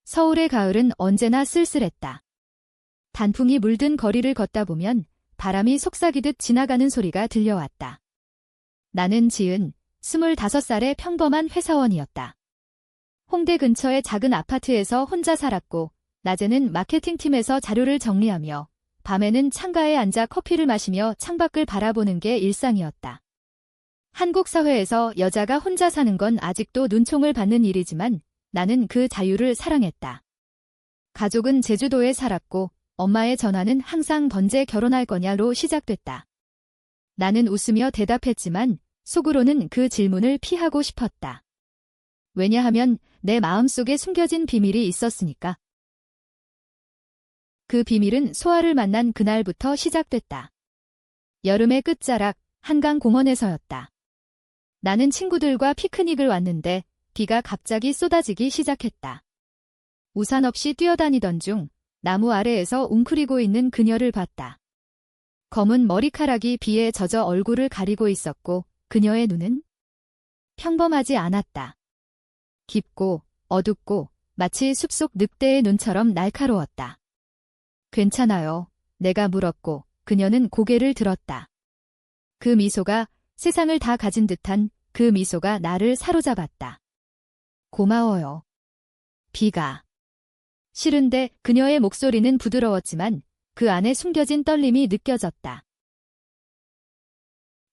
서울의 가을은 언제나 쓸쓸했다. 단풍이 물든 거리를 걷다 보면 바람이 속삭이듯 지나가는 소리가 들려왔다. 나는 지은 25살의 평범한 회사원이었다. 홍대 근처의 작은 아파트에서 혼자 살았고, 낮에는 마케팅팀에서 자료를 정리하며, 밤에는 창가에 앉아 커피를 마시며 창밖을 바라보는 게 일상이었다. 한국 사회에서 여자가 혼자 사는 건 아직도 눈총을 받는 일이지만 나는 그 자유를 사랑했다. 가족은 제주도에 살았고 엄마의 전화는 항상 언제 결혼할 거냐로 시작됐다. 나는 웃으며 대답했지만 속으로는 그 질문을 피하고 싶었다. 왜냐하면 내 마음속에 숨겨진 비밀이 있었으니까. 그 비밀은 소아를 만난 그날부터 시작됐다. 여름의 끝자락 한강공원에서였다. 나는 친구들과 피크닉을 왔는데 비가 갑자기 쏟아지기 시작했다. 우산 없이 뛰어다니던 중 나무 아래에서 웅크리고 있는 그녀를 봤다. 검은 머리카락이 비에 젖어 얼굴을 가리고 있었고 그녀의 눈은 평범하지 않았다. 깊고 어둡고 마치 숲속 늑대의 눈처럼 날카로웠다. 괜찮아요. 내가 물었고 그녀는 고개를 들었다. 그 미소가 세상을 다 가진 듯한 그 미소가 나를 사로잡았다. 고마워요. 비가. 싫은데 그녀의 목소리는 부드러웠지만 그 안에 숨겨진 떨림이 느껴졌다.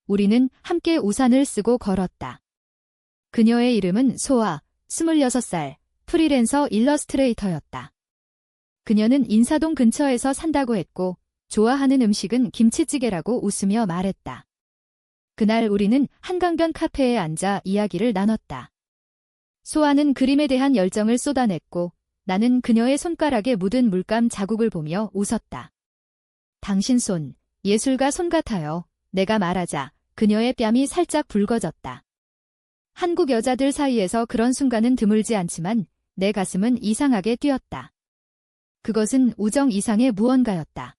우리는 함께 우산을 쓰고 걸었다. 그녀의 이름은 소아, 26살, 프리랜서 일러스트레이터였다. 그녀는 인사동 근처에서 산다고 했고 좋아하는 음식은 김치찌개라고 웃으며 말했다. 그날 우리는 한강변 카페에 앉아 이야기를 나눴다. 소아는 그림에 대한 열정을 쏟아냈고 나는 그녀의 손가락에 묻은 물감 자국을 보며 웃었다. 당신 손, 예술가 손 같아요. 내가 말하자 그녀의 뺨이 살짝 붉어졌다. 한국 여자들 사이에서 그런 순간은 드물지 않지만 내 가슴은 이상하게 뛰었다. 그것은 우정 이상의 무언가였다.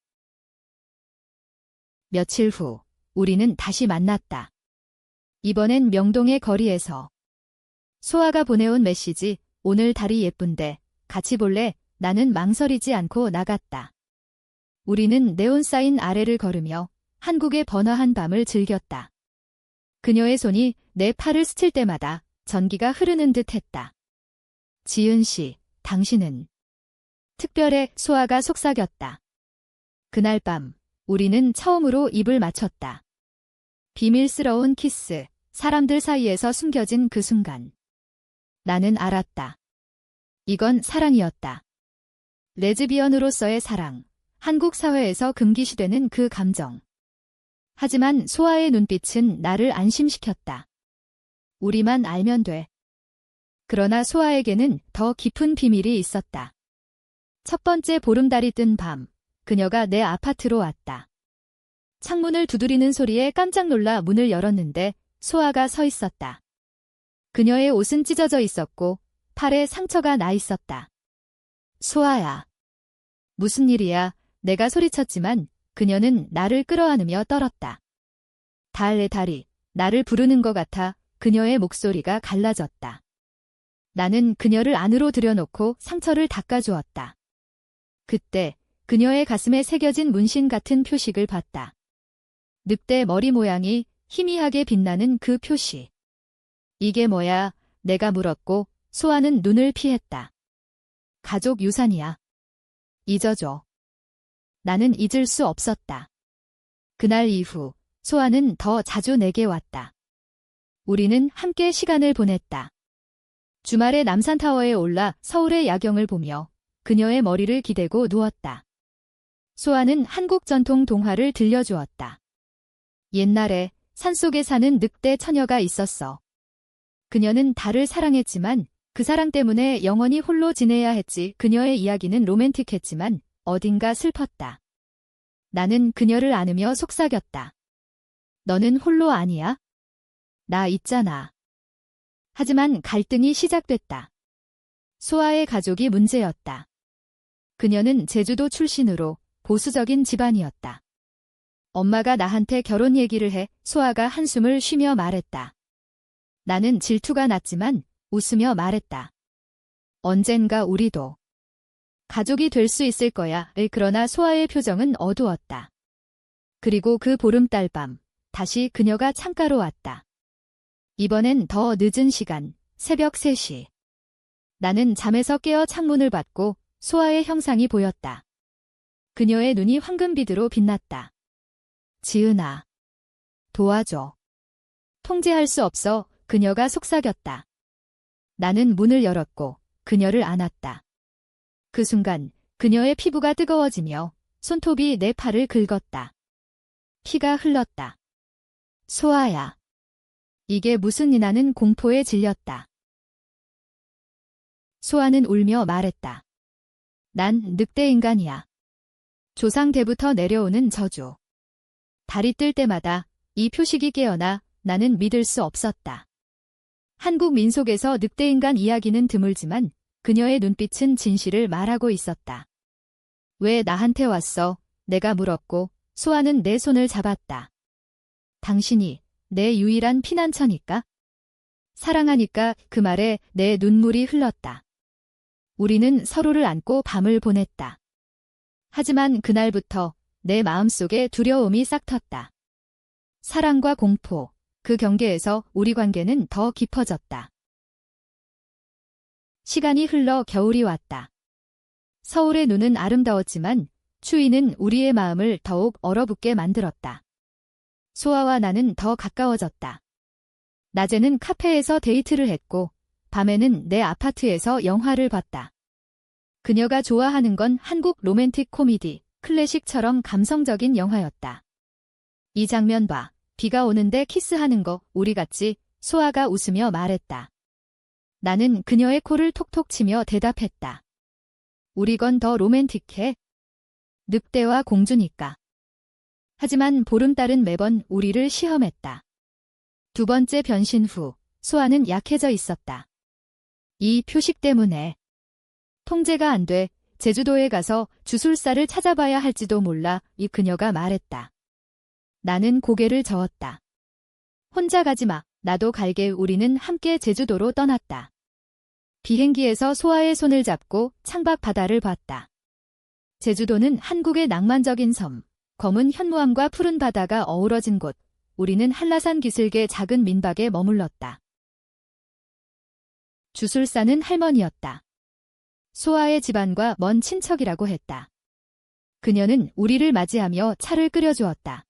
며칠 후 우리는 다시 만났다. 이번엔 명동의 거리에서. 소아가 보내온 메시지, 오늘 달이 예쁜데 같이 볼래? 나는 망설이지 않고 나갔다. 우리는 네온사인 아래를 걸으며 한국의 번화한 밤을 즐겼다. 그녀의 손이 내 팔을 스칠 때마다 전기가 흐르는 듯 했다. 지은 씨, 당신은. 특별해. 소아가 속삭였다. 그날 밤 우리는 처음으로 입을 맞췄다. 비밀스러운 키스, 사람들 사이에서 숨겨진 그 순간. 나는 알았다. 이건 사랑이었다. 레즈비언으로서의 사랑, 한국 사회에서 금기시되는 그 감정. 하지만 소아의 눈빛은 나를 안심시켰다. 우리만 알면 돼. 그러나 소아에게는 더 깊은 비밀이 있었다. 첫 번째 보름달이 뜬 밤, 그녀가 내 아파트로 왔다. 창문을 두드리는 소리에 깜짝 놀라 문을 열었는데 소아가 서 있었다. 그녀의 옷은 찢어져 있었고 팔에 상처가 나 있었다. 소아야. 무슨 일이야? 내가 소리쳤지만 그녀는 나를 끌어안으며 떨었다. 달의 다리, 나를 부르는 것 같아 그녀의 목소리가 갈라졌다. 나는 그녀를 안으로 들여놓고 상처를 닦아주었다. 그때 그녀의 가슴에 새겨진 문신 같은 표식을 봤다. 늑대 머리 모양이 희미하게 빛나는 그 표시. 이게 뭐야? 내가 물었고 소아는 눈을 피했다. 가족 유산이야. 잊어줘. 나는 잊을 수 없었다. 그날 이후 소아는 더 자주 내게 왔다. 우리는 함께 시간을 보냈다. 주말에 남산타워에 올라 서울의 야경을 보며 그녀의 머리를 기대고 누웠다. 소아는 한국 전통 동화를 들려주었다. 옛날에 산속에 사는 늑대 처녀가 있었어. 그녀는 달을 사랑했지만 그 사랑 때문에 영원히 홀로 지내야 했지. 그녀의 이야기는 로맨틱했지만 어딘가 슬펐다. 나는 그녀를 안으며 속삭였다. 너는 홀로 아니야? 나 있잖아. 하지만 갈등이 시작됐다. 소아의 가족이 문제였다. 그녀는 제주도 출신으로 보수적인 집안이었다. 엄마가 나한테 결혼 얘기를 해. 소아가 한숨을 쉬며 말했다. 나는 질투가 났지만 웃으며 말했다. 언젠가 우리도 가족이 될 수 있을 거야. 그러나 소아의 표정은 어두웠다. 그리고 그 보름달 밤, 다시 그녀가 창가로 왔다. 이번엔 더 늦은 시간, 새벽 3시. 나는 잠에서 깨어 창문을 받고 소아의 형상이 보였다. 그녀의 눈이 황금빛으로 빛났다. 지은아. 도와줘. 통제할 수 없어. 그녀가 속삭였다. 나는 문을 열었고 그녀를 안았다. 그 순간 그녀의 피부가 뜨거워지며 손톱이 내 팔을 긁었다. 피가 흘렀다. 소아야. 이게 무슨 일이냐는 공포에 질렸다. 소아는 울며 말했다. 난 늑대 인간이야. 조상 때부터 내려오는 저주. 달이 뜰 때마다 이 표식이 깨어나 나는 믿을 수 없었다. 한국 민속에서 늑대 인간 이야기는 드물지만 그녀의 눈빛은 진실을 말하고 있었다. 왜 나한테 왔어? 내가 물었고 소아는 내 손을 잡았다. 당신이 내 유일한 피난처니까? 사랑하니까. 그 말에 내 눈물이 흘렀다. 우리는 서로를 안고 밤을 보냈다. 하지만 그날부터 내 마음속에 두려움이 싹텄다. 사랑과 공포, 그 경계에서 우리 관계는 더 깊어졌다. 시간이 흘러 겨울이 왔다. 서울의 눈은 아름다웠지만 추위는 우리의 마음을 더욱 얼어붙게 만들었다. 소아와 나는 더 가까워졌다. 낮에는 카페에서 데이트를 했고 밤에는 내 아파트에서 영화를 봤다. 그녀가 좋아하는 건 한국 로맨틱 코미디, 클래식처럼 감성적인 영화였다. 이 장면 봐. 비가 오는데 키스하는 거 우리 같지? 소아가 웃으며 말했다. 나는 그녀의 코를 톡톡 치며 대답했다. 우리 건 더 로맨틱해. 늑대와 공주니까. 하지만 보름달은 매번 우리를 시험했다. 두 번째 변신 후 소아는 약해져 있었다. 이 표식 때문에. 통제가 안 돼. 제주도에 가서 주술사를 찾아봐야 할지도 몰라. 이 그녀가 말했다. 나는 고개를 저었다. 혼자 가지 마. 나도 갈게. 우리는 함께 제주도로 떠났다. 비행기에서 소아의 손을 잡고 창밖 바다를 봤다. 제주도는 한국의 낭만적인 섬, 검은 현무암과 푸른 바다가 어우러진 곳. 우리는 한라산 기슭의 작은 민박에 머물렀다. 주술사는 할머니였다. 소아의 집안과 먼 친척이라고 했다. 그녀는 우리를 맞이하며 차를 끓여주었다.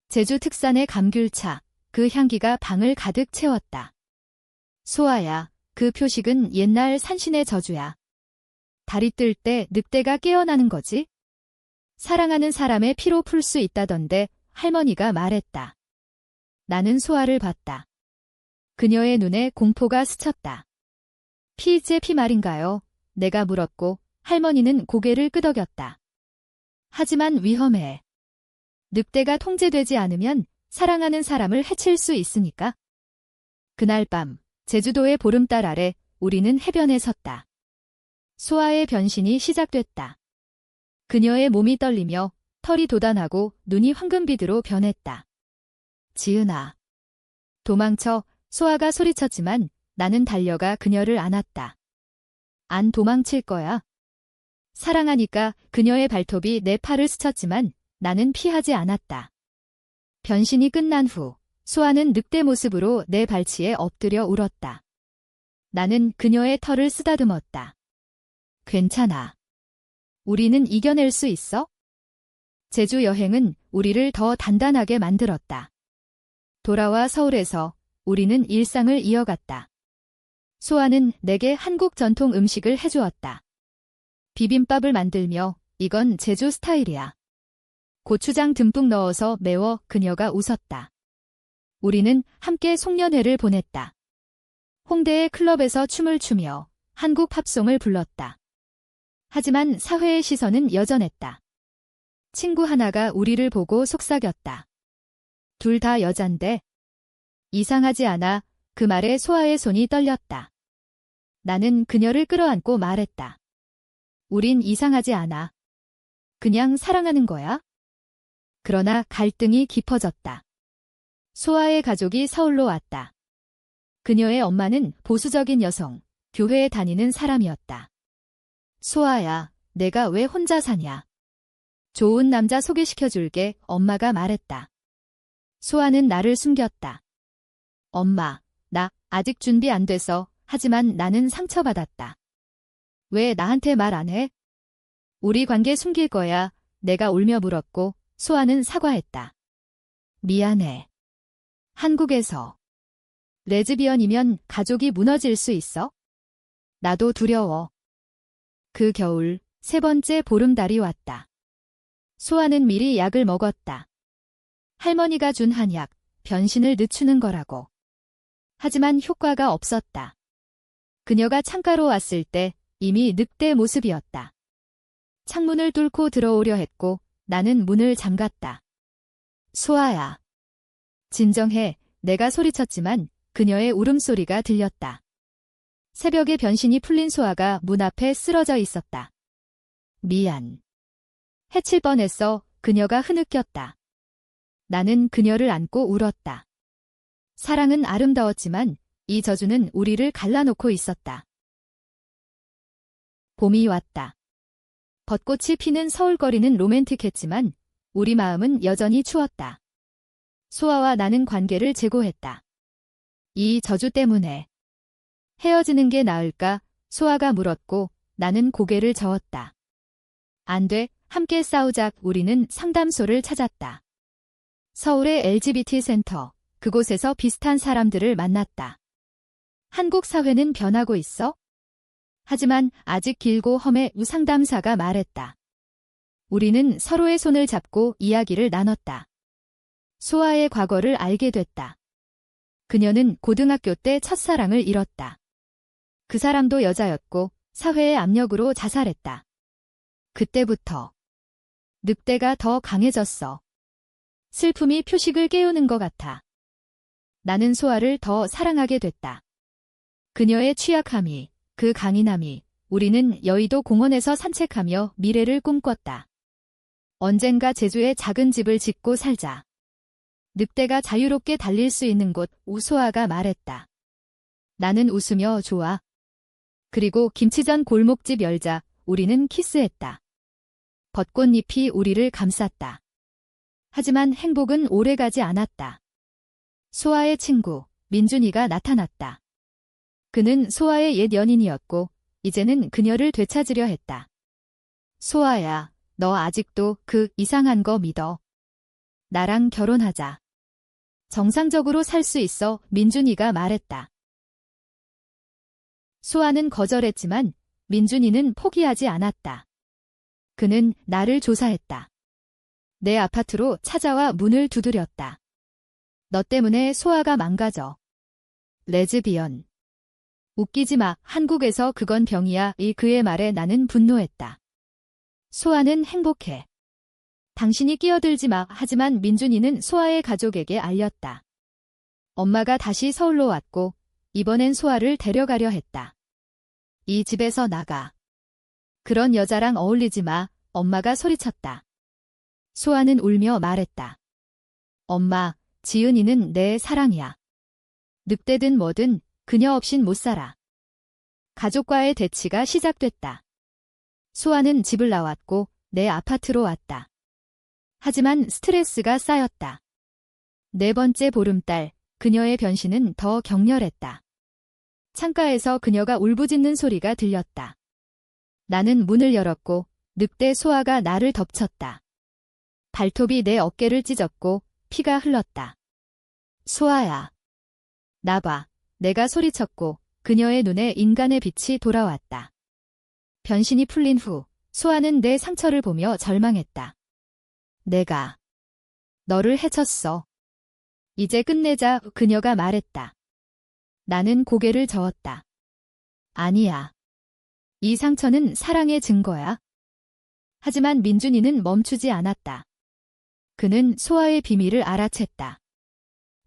제주 특산의 감귤차, 그 향기가 방을 가득 채웠다. 소아야, 그 표식은 옛날 산신의 저주야. 달이 뜰 때 늑대가 깨어나는 거지? 사랑하는 사람의 피로 풀 수 있다던데 할머니가 말했다. 나는 소아를 봤다. 그녀의 눈에 공포가 스쳤다. 피제 피 말인가요? 내가 물었고 할머니는 고개를 끄덕였다. 하지만 위험해. 늑대가 통제되지 않으면 사랑하는 사람을 해칠 수 있으니까. 그날 밤 제주도의 보름달 아래 우리는 해변에 섰다. 소아의 변신이 시작됐다. 그녀의 몸이 떨리며 털이 돋아나고 눈이 황금빛으로 변했다. 지은아. 도망쳐. 소아가 소리쳤지만 나는 달려가 그녀를 안았다. 안 도망칠 거야. 사랑하니까. 그녀의 발톱이 내 팔을 스쳤지만 나는 피하지 않았다. 변신이 끝난 후 소아는 늑대 모습으로 내 발치에 엎드려 울었다. 나는 그녀의 털을 쓰다듬었다. 괜찮아. 우리는 이겨낼 수 있어? 제주 여행은 우리를 더 단단하게 만들었다. 돌아와 서울에서 우리는 일상을 이어갔다. 소아는 내게 한국 전통 음식을 해주었다. 비빔밥을 만들며 이건 제주 스타일이야. 고추장 듬뿍 넣어서 매워. 그녀가 웃었다. 우리는 함께 송년회를 보냈다. 홍대의 클럽에서 춤을 추며 한국 팝송을 불렀다. 하지만 사회의 시선은 여전했다. 친구 하나가 우리를 보고 속삭였다. 둘 다 여잔데. 이상하지 않아. 그 말에 소아의 손이 떨렸다. 나는 그녀를 끌어안고 말했다. 우린 이상하지 않아. 그냥 사랑하는 거야. 그러나 갈등이 깊어졌다. 소아의 가족이 서울로 왔다. 그녀의 엄마는 보수적인 여성, 교회에 다니는 사람이었다. 소아야, 내가 왜 혼자 사냐? 좋은 남자 소개시켜줄게, 엄마가 말했다. 소아는 나를 숨겼다. 엄마, 나 아직 준비 안 돼서. 하지만 나는 상처받았다. 왜 나한테 말 안 해? 우리 관계 숨길 거야. 내가 울며 물었고 소아는 사과했다. 미안해. 한국에서 레즈비언이면 가족이 무너질 수 있어? 나도 두려워. 그 겨울 세 번째 보름달이 왔다. 소아는 미리 약을 먹었다. 할머니가 준 한약, 변신을 늦추는 거라고. 하지만 효과가 없었다. 그녀가 창가로 왔을 때 이미 늑대 모습이었다. 창문을 뚫고 들어오려 했고 나는 문을 잠갔다. 소아야. 진정해. 내가 소리쳤지만 그녀의 울음소리가 들렸다. 새벽에 변신이 풀린 소아가 문 앞에 쓰러져 있었다. 미안. 해칠 뻔했어. 그녀가 흐느꼈다. 나는 그녀를 안고 울었다. 사랑은 아름다웠지만 이 저주는 우리를 갈라놓고 있었다. 봄이 왔다. 벚꽃이 피는 서울거리는 로맨틱했지만 우리 마음은 여전히 추웠다. 소아와 나는 관계를 재고했다. 이 저주 때문에. 헤어지는 게 나을까? 소아가 물었고 나는 고개를 저었다. 안 돼. 함께 싸우자. 우리는 상담소를 찾았다. 서울의 LGBT 센터. 그곳에서 비슷한 사람들을 만났다. 한국 사회는 변하고 있어? 하지만 아직 길고 험해. 상담사가 말했다. 우리는 서로의 손을 잡고 이야기를 나눴다. 소아의 과거를 알게 됐다. 그녀는 고등학교 때 첫사랑을 잃었다. 그 사람도 여자였고 사회의 압력으로 자살했다. 그때부터 늑대가 더 강해졌어. 슬픔이 표식을 깨우는 것 같아. 나는 소아를 더 사랑하게 됐다. 그녀의 취약함이, 그 강인함이, 우리는 여의도 공원에서 산책하며 미래를 꿈꿨다. 언젠가 제주에 작은 집을 짓고 살자. 늑대가 자유롭게 달릴 수 있는 곳. 소아가 말했다. 나는 웃으며 좋아. 그리고 김치전 골목집 열자. 우리는 키스했다. 벚꽃잎이 우리를 감쌌다. 하지만 행복은 오래가지 않았다. 소아의 친구, 민준이가 나타났다. 그는 소아의 옛 연인이었고 이제는 그녀를 되찾으려 했다. 소아야, 너 아직도 그 이상한 거 믿어. 나랑 결혼하자. 정상적으로 살 수 있어. 민준이가 말했다. 소아는 거절했지만 민준이는 포기하지 않았다. 그는 나를 조사했다. 내 아파트로 찾아와 문을 두드렸다. 너 때문에 소아가 망가져. 레즈비언. 웃기지 마. 한국에서 그건 병이야. 그의 말에 나는 분노했다. 소아는 행복해. 당신이 끼어들지 마. 하지만 민준이는 소아의 가족에게 알렸다. 엄마가 다시 서울로 왔고 이번엔 소아를 데려가려 했다. 이 집에서 나가. 그런 여자랑 어울리지 마. 엄마가 소리쳤다. 소아는 울며 말했다. 엄마, 지은이는 내 사랑이야. 늑대든 뭐든 그녀 없인 못 살아. 가족과의 대치가 시작됐다. 소아는 집을 나왔고 내 아파트로 왔다. 하지만 스트레스가 쌓였다. 네 번째 보름달, 그녀의 변신은 더 격렬했다. 창가에서 그녀가 울부짖는 소리가 들렸다. 나는 문을 열었고 늑대 소아가 나를 덮쳤다. 발톱이 내 어깨를 찢었고 피가 흘렀다. 소아야. 나봐. 내가 소리쳤고 그녀의 눈에 인간의 빛이 돌아왔다. 변신이 풀린 후 소아는 내 상처를 보며 절망했다. 내가 너를 해쳤어. 이제 끝내자. 그녀가 말했다. 나는 고개를 저었다. 아니야. 이 상처는 사랑의 증거야. 하지만 민준이는 멈추지 않았다. 그는 소아의 비밀을 알아챘다.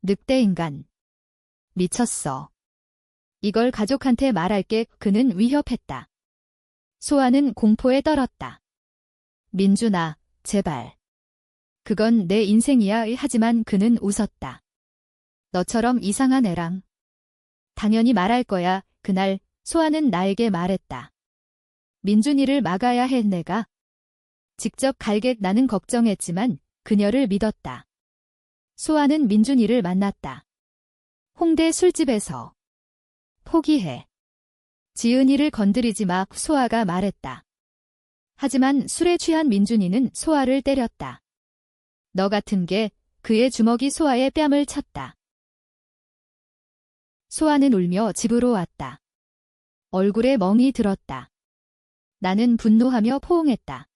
늑대 인간. 미쳤어. 이걸 가족한테 말할게. 그는 위협했다. 소아는 공포에 떨었다. 민준아, 제발. 그건 내 인생이야. 하지만 그는 웃었다. 너처럼 이상한 애랑. 당연히 말할 거야. 그날 소아는 나에게 말했다. 민준이를 막아야 해 내가. 직접 갈게 나는 걱정했지만 그녀를 믿었다. 소아는 민준이를 만났다. 홍대 술집에서. 포기해. 지은이를 건드리지 마 소아가 말했다. 하지만 술에 취한 민준이는 소아를 때렸다. 너 같은 게 그의 주먹이 소아의 뺨을 쳤다. 소아는 울며 집으로 왔다. 얼굴에 멍이 들었다. 나는 분노하며 포옹했다.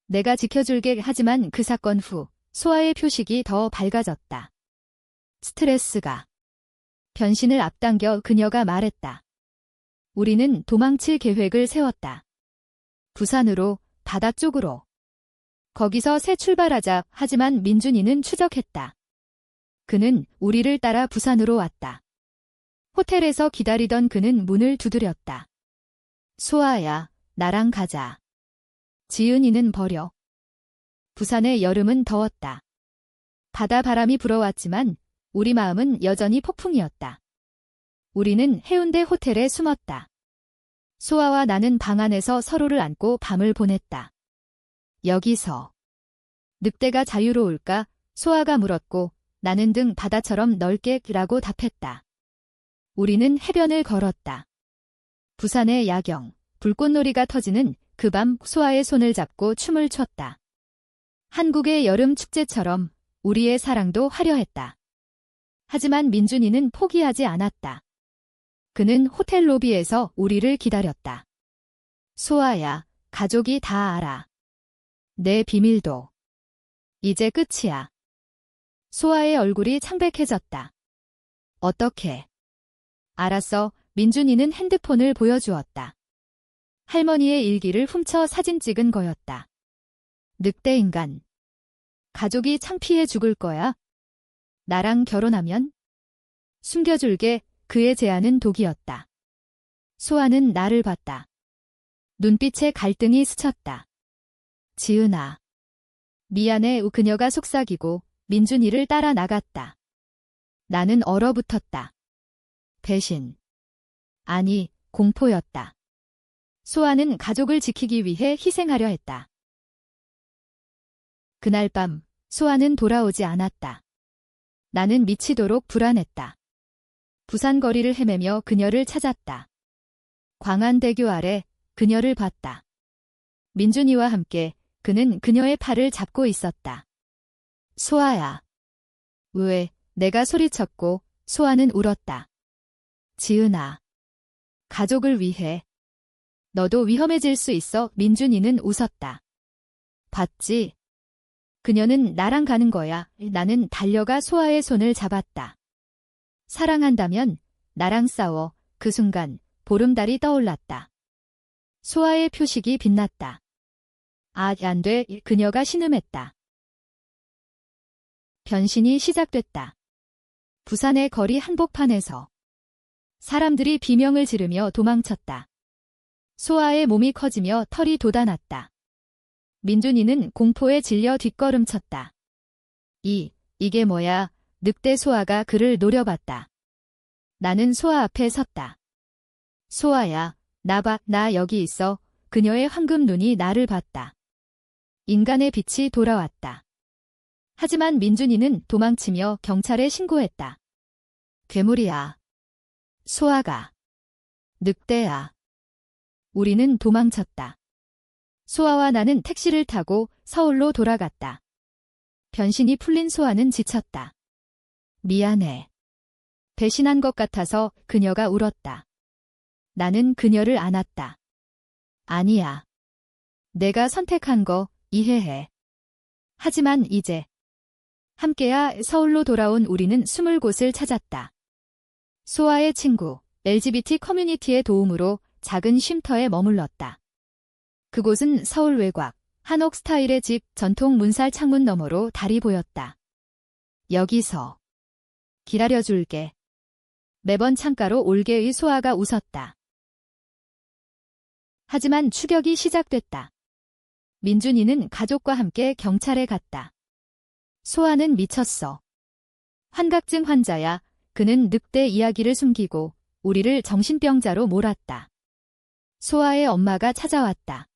내가 지켜줄게 하지만 그 사건 후 소아의 표식이 더 밝아졌다. 스트레스가. 변신을 앞당겨 그녀가 말했다. 우리는 도망칠 계획을 세웠다. 부산으로, 바다 쪽으로. 거기서 새 출발하자 하지만 민준이는 추적했다. 그는 우리를 따라 부산으로 왔다. 호텔에서 기다리던 그는 문을 두드렸다. 소아야, 나랑 가자. 지은이는 버려. 부산의 여름은 더웠다. 바다 바람이 불어왔지만 우리 마음은 여전히 폭풍이었다. 우리는 해운대 호텔에 숨었다. 소아와 나는 방 안에서 서로를 안고 밤을 보냈다. 여기서 늑대가 자유로울까? 소아가 물었고 나는 등 바다처럼 넓게 라고 답했다. 우리는 해변을 걸었다. 부산의 야경, 불꽃놀이가 터지는 그 밤 소아의 손을 잡고 춤을 췄다. 한국의 여름 축제처럼 우리의 사랑도 화려했다. 하지만 민준이는 포기하지 않았다. 그는 호텔 로비에서 우리를 기다렸다. 소아야, 가족이 다 알아. 내 비밀도. 이제 끝이야. 소아의 얼굴이 창백해졌다. 어떻게? 알았어. 민준이는 핸드폰을 보여주었다. 할머니의 일기를 훔쳐 사진 찍은 거였다. 늑대 인간. 가족이 창피해 죽을 거야. 나랑 결혼하면? 숨겨줄게. 그의 제안은 독이었다. 소아는 나를 봤다. 눈빛에 갈등이 스쳤다. 지은아. 미안해. 그녀가 속삭이고 민준이를 따라 나갔다. 나는 얼어붙었다. 배신. 아니, 공포였다. 소아는 가족을 지키기 위해 희생하려 했다. 그날 밤, 소아는 돌아오지 않았다. 나는 미치도록 불안했다. 부산 거리를 헤매며 그녀를 찾았다. 광안대교 아래 그녀를 봤다. 민준이와 함께 그는 그녀의 팔을 잡고 있었다. 소아야. 왜? 내가 소리쳤고 소아는 울었다. 지은아. 가족을 위해. 너도 위험해질 수 있어. 민준이는 웃었다. 봤지? 그녀는 나랑 가는 거야. 나는 달려가 소아의 손을 잡았다. 사랑한다면 나랑 싸워. 그 순간 보름달이 떠올랐다. 소아의 표식이 빛났다. 아, 안 돼. 그녀가 신음했다. 변신이 시작됐다. 부산의 거리 한복판에서 사람들이 비명을 지르며 도망쳤다. 소아의 몸이 커지며 털이 돋아났다. 민준이는 공포에 질려 뒷걸음쳤다. 이게 뭐야? 늑대 소아가 그를 노려봤다. 나는 소아 앞에 섰다. 소아야, 나 봐, 나 여기 있어. 그녀의 황금 눈이 나를 봤다. 인간의 빛이 돌아왔다. 하지만 민준이는 도망치며 경찰에 신고했다. 괴물이야. 소아가. 늑대야. 우리는 도망쳤다. 소아와 나는 택시를 타고 서울로 돌아갔다. 변신이 풀린 소아는 지쳤다. 미안해. 배신한 것 같아서 그녀가 울었다. 나는 그녀를 안았다. 아니야. 내가 선택한 거 이해해. 하지만 이제 함께야. 서울로 돌아온 우리는 숨을 곳을 찾았다. 소아의 친구, LGBT 커뮤니티의 도움으로 작은 쉼터에 머물렀다. 그곳은 서울 외곽, 한옥 스타일의 집, 전통 문살 창문 너머로 달이 보였다. 여기서 기다려줄게. 매번 창가로 올개의 소아가 웃었다. 하지만 추격이 시작됐다. 민준이는 가족과 함께 경찰에 갔다. 소아는 미쳤어. 환각증 환자야. 그는 늑대 이야기를 숨기고 우리를 정신병자로 몰았다. 소아의 엄마가 찾아왔다.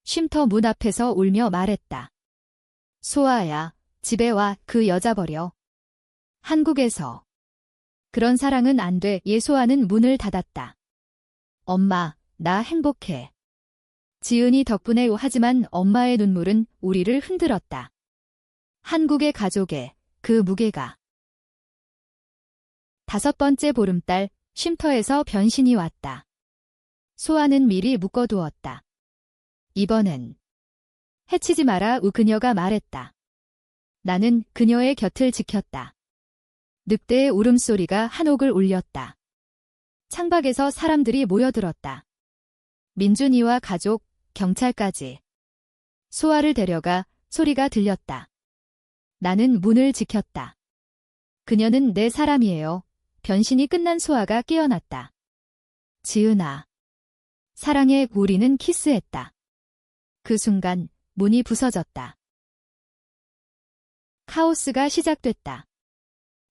쉼터 문 앞에서 울며 말했다. 소아야, 집에 와, 그 여자 버려. 한국에서. 그런 사랑은 안 돼. 소아는 문을 닫았다. 엄마, 나 행복해. 지은이 덕분에. 하지만 엄마의 눈물은 우리를 흔들었다. 한국의 가족의 그 무게가. 5번째 보름달, 쉼터에서 변신이 왔다. 소아는 미리 묶어두었다. 이번엔 해치지 마라. 그녀가 말했다. 나는 그녀의 곁을 지켰다. 늑대의 울음소리가 한옥을 울렸다. 창밖에서 사람들이 모여들었다. 민준이와 가족, 경찰까지. 소아를 데려가 소리가 들렸다. 나는 문을 지켰다. 그녀는 내 사람이에요. 변신이 끝난 소아가 깨어났다. 지은아. 사랑해. 우리는 키스했다. 그 순간 문이 부서졌다. 카오스가 시작됐다.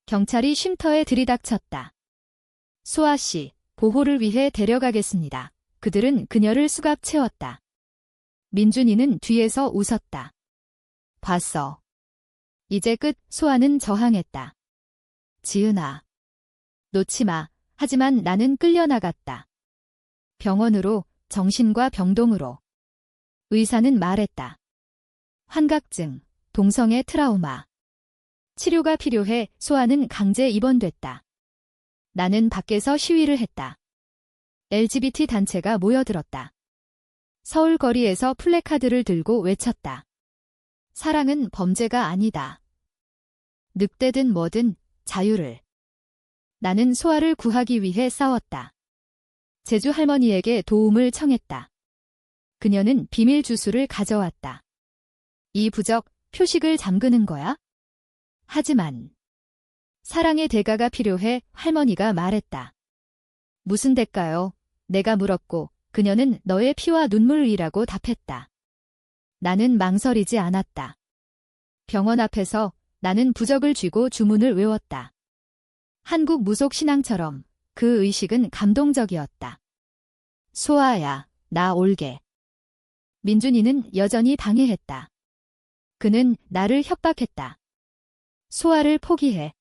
경찰이 쉼터에 들이닥쳤다. 소아 씨, 보호를 위해 데려가겠습니다. 그들은 그녀를 수갑 채웠다. 민준이는 뒤에서 웃었다. 봤어. 이제 끝. 소아는 저항했다. 지은아. 놓지 마. 하지만 나는 끌려나갔다. 병원으로, 정신과 병동으로. 의사는 말했다. 환각증, 동성애 트라우마. 치료가 필요해. 소아는 강제 입원됐다. 나는 밖에서 시위를 했다. LGBT 단체가 모여들었다. 서울 거리에서 플래카드를 들고 외쳤다. 사랑은 범죄가 아니다. 늑대든 뭐든 자유를. 나는 소아를 구하기 위해 싸웠다. 제주 할머니에게 도움을 청했다. 그녀는 비밀 주술을 가져왔다. 이 부적, 표식을 잠그는 거야? 하지만 사랑의 대가가 필요해. 할머니가 말했다. 무슨 대가요? 내가 물었고 그녀는 너의 피와 눈물이라고 답했다. 나는 망설이지 않았다. 병원 앞에서 나는 부적을 쥐고 주문을 외웠다. 한국 무속 신앙처럼 그 의식은 감동적이었다. 소아야, 나 올게. 민준이는 여전히 방해했다. 그는 나를 협박했다. 소아를 포기해.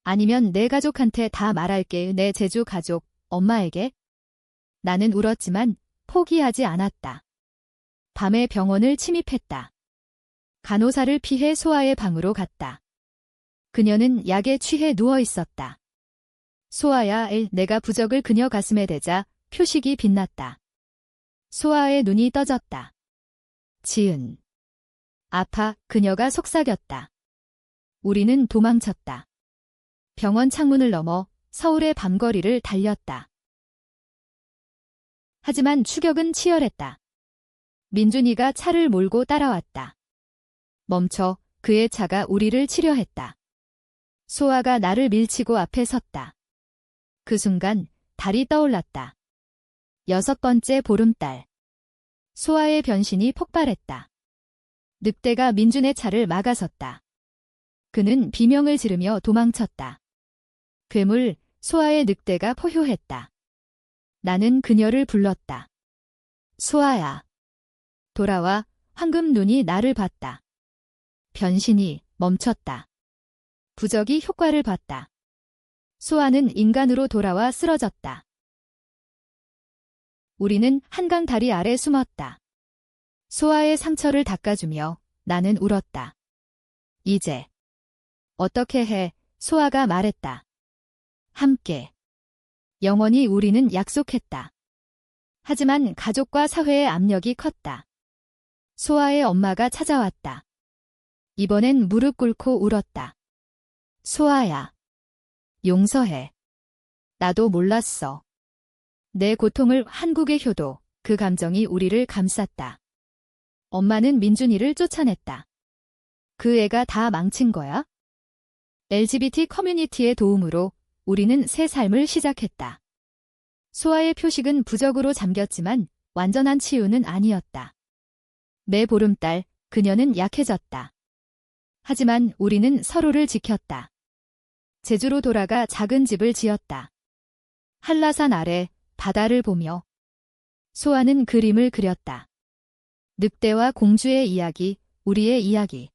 아니면 내 가족한테 다 말할게. 내 제주 가족, 엄마에게. 나는 울었지만 포기하지 않았다. 밤에 병원을 침입했다. 간호사를 피해 소아의 방으로 갔다. 그녀는 약에 취해 누워 있었다. 소아야, 내가 부적을 그녀 가슴에 대자 표식이 빛났다. 소아의 눈이 떠졌다. 지은. 아파. 그녀가 속삭였다. 우리는 도망쳤다. 병원 창문을 넘어 서울의 밤거리를 달렸다. 하지만 추격은 치열했다. 민준이가 차를 몰고 따라왔다. 멈춰. 그의 차가 우리를 치려했다. 소아가 나를 밀치고 앞에 섰다. 그 순간 달이 떠올랐다. 6번째 보름달. 소아의 변신이 폭발했다. 늑대가 민준의 차를 막아섰다. 그는 비명을 지르며 도망쳤다. 괴물, 소아의 늑대가 포효했다. 나는 그녀를 불렀다. 소아야. 돌아와. 황금 눈이 나를 봤다. 변신이 멈췄다. 부적이 효과를 봤다. 소아는 인간으로 돌아와 쓰러졌다. 우리는 한강 다리 아래 숨었다. 소아의 상처를 닦아주며 나는 울었다. 이제 어떻게 해? 소아가 말했다. 함께. 영원히. 우리는 약속했다. 하지만 가족과 사회의 압력이 컸다. 소아의 엄마가 찾아왔다. 이번엔 무릎 꿇고 울었다. 소아야. 용서해. 나도 몰랐어. 내 고통을. 한국의 효도, 그 감정이 우리를 감쌌다. 엄마는 민준이를 쫓아냈다. 그 애가 다 망친 거야? LGBT 커뮤니티의 도움으로 우리는 새 삶을 시작했다. 소아의 표식은 부적으로 잠겼지만 완전한 치유는 아니었다. 매 보름달 그녀는 약해졌다. 하지만 우리는 서로를 지켰다. 제주로 돌아가 작은 집을 지었다. 한라산 아래 바다를 보며 소아는 그림을 그렸다. 늑대와 공주의 이야기, 우리의 이야기.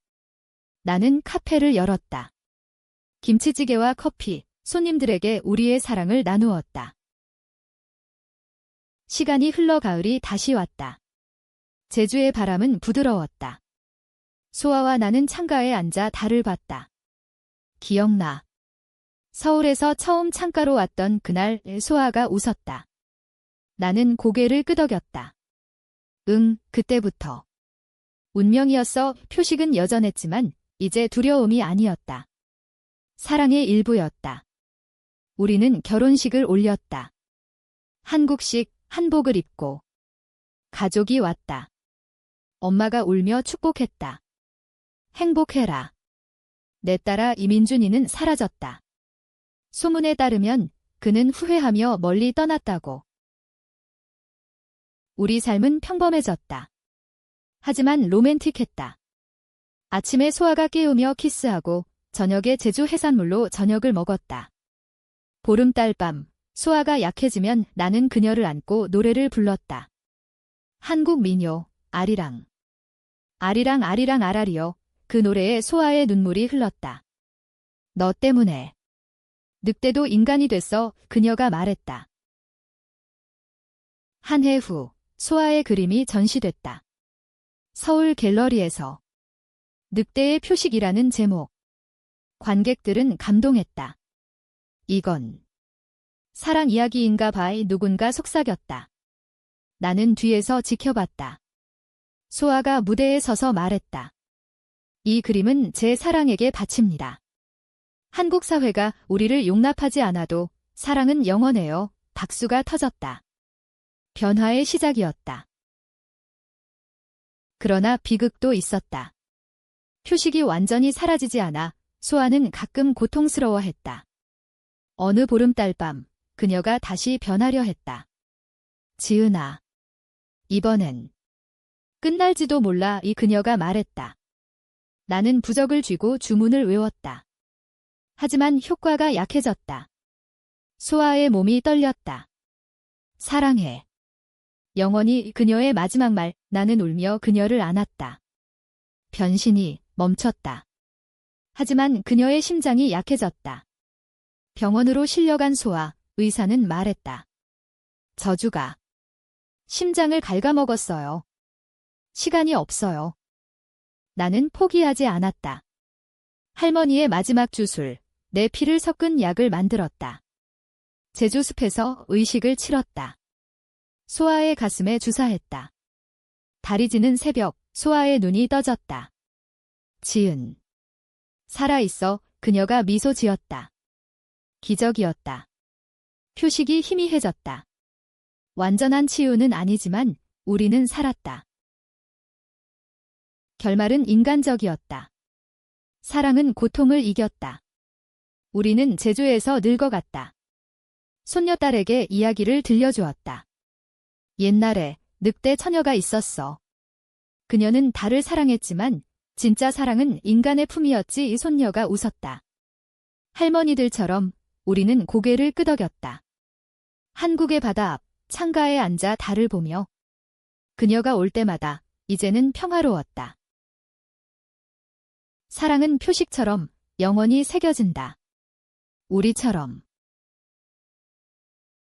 나는 카페를 열었다. 김치찌개와 커피, 손님들에게 우리의 사랑을 나누었다. 시간이 흘러 가을이 다시 왔다. 제주의 바람은 부드러웠다. 소아와 나는 창가에 앉아 달을 봤다. 기억나. 서울에서 처음 창가로 왔던 그날 소아가 웃었다. 나는 고개를 끄덕였다. 응, 그때부터. 운명이었어. 표식은 여전했지만 이제 두려움이 아니었다. 사랑의 일부였다. 우리는 결혼식을 올렸다. 한국식 한복을 입고. 가족이 왔다. 엄마가 울며 축복했다. 행복해라. 내 딸아 이민준이는 사라졌다. 소문에 따르면 그는 후회하며 멀리 떠났다고. 우리 삶은 평범해졌다. 하지만 로맨틱했다. 아침에 소아가 깨우며 키스하고 저녁에 제주 해산물로 저녁을 먹었다. 보름달 밤, 소아가 약해지면 나는 그녀를 안고 노래를 불렀다. 한국 민요, 아리랑. 아리랑 아리랑 아라리요. 그 노래에 소아의 눈물이 흘렀다. 너 때문에. 늑대도 인간이 됐어. 그녀가 말했다. 한 해 후, 소아의 그림이 전시됐다. 서울 갤러리에서. 늑대의 표식이라는 제목. 관객들은 감동했다. 이건 사랑 이야기인가 봐. 누군가 속삭였다. 나는 뒤에서 지켜봤다. 소아가 무대에 서서 말했다. 이 그림은 제 사랑에게 바칩니다. 한국 사회가 우리를 용납하지 않아도 사랑은 영원해요. 박수가 터졌다. 변화의 시작이었다. 그러나 비극도 있었다. 표식이 완전히 사라지지 않아 소아는 가끔 고통스러워했다. 어느 보름달 밤 그녀가 다시 변하려 했다. 지은아. 이번엔 끝날지도 몰라. 이 그녀가 말했다. 나는 부적을 쥐고 주문을 외웠다. 하지만 효과가 약해졌다. 소아의 몸이 떨렸다. 사랑해. 영원히 그녀의 마지막 말. 나는 울며 그녀를 안았다. 변신이 멈췄다. 하지만 그녀의 심장이 약해졌다. 병원으로 실려간 소아, 의사는 말했다. 저주가 심장을 갉아먹었어요. 시간이 없어요. 나는 포기하지 않았다. 할머니의 마지막 주술, 내 피를 섞은 약을 만들었다. 제주숲에서 의식을 치렀다. 소아의 가슴에 주사했다. 달이 지는 새벽, 소아의 눈이 떠졌다. 지은. 살아있어. 그녀가 미소 지었다. 기적이었다. 표식이 희미해졌다. 완전한 치유는 아니지만 우리는 살았다. 결말은 인간적이었다. 사랑은 고통을 이겼다. 우리는 제주에서 늙어갔다. 손녀딸에게 이야기를 들려주었다. 옛날에 늑대 처녀가 있었어. 그녀는 달을 사랑했지만 진짜 사랑은 인간의 품이었지. 이 손녀가 웃었다. 할머니들처럼 우리는 고개를 끄덕였다. 한국의 바다 앞 창가에 앉아 달을 보며 그녀가 올 때마다 이제는 평화로웠다. 사랑은 표식처럼 영원히 새겨진다. 우리처럼.